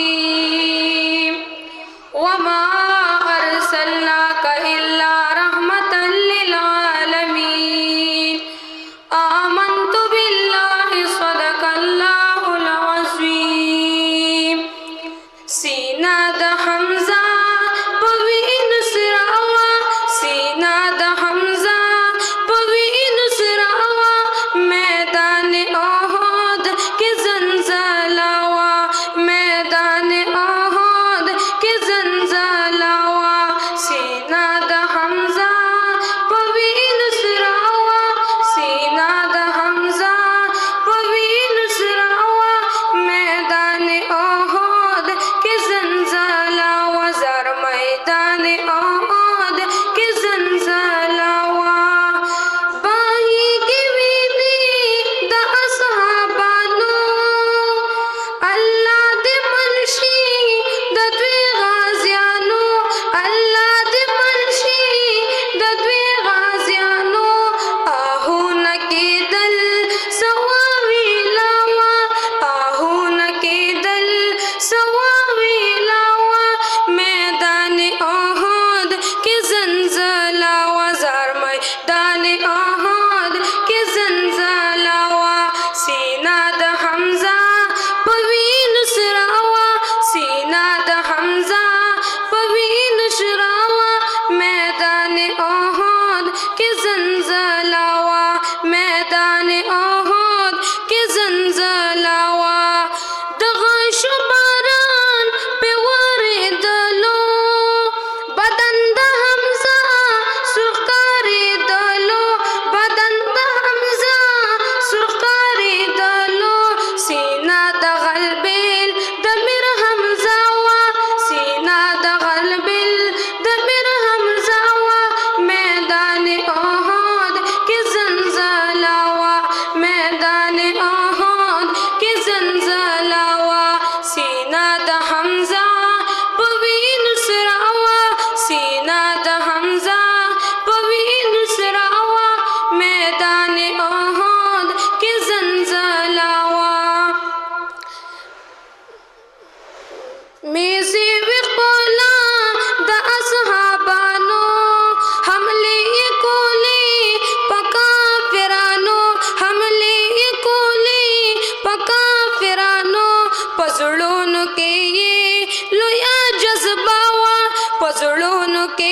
बिस्मिल्लाहिर्रहमानिर्रहीम वमा अर्सलनाका इल्ला रहमतल लिल आलमीन आमन्तु बिल्लाहि सदक़ल्लाहुल अज़ीम सीना द हमजा पवीन सिरावा सीना द हमजा पवीन सिरावा मैदान ओहद के जंजालावा मैदान ओहद के जंजालावा सीना द हमजा पवीन सिरावा सीना द हमजा पवीन सिरावा मैदान ओहद के जंजालावा ज़र मैदान ओहद के जंजालावा बाही के वीने द असहाबानो अल्लाह दे मनशी द द्वे गाज़ियानो अल्लाह दे मनशी द द्वे गाज़ियानो आहू न के दल सवावी लावा आहू न के दल सवावी लावा मैदान ओहद के जंजालावा ज़र मैदान ओहद के जंजालावा सीना द हमजा पवीन सिरावा सीना द हमजा पवीन सिरावा मैदान ओहद के जंजालावा मैदान ओहद के जंजालावा दगाश बारान पे वारिदलो बदन द हमजा सुरकारी दलो बदन द हमजा सुरकारी दलो सीना द गलबिल दमिर हमजावा सीना द गलबिल दमिर हमजावा मैदान ओहद के जंजालावा मैदान ओहद के जंजालावा सीना द हमजा पवीन सिरावा सीना द हमजा पवीन सिरावा मैदान ओहद के जंजालावा मेज़े विक़ला द असहाबानो हमले ये कोले पका फिरानो हमले ये कोले पका फिरानो पजड़ों के ये लोया जज्बावा पजड़ों के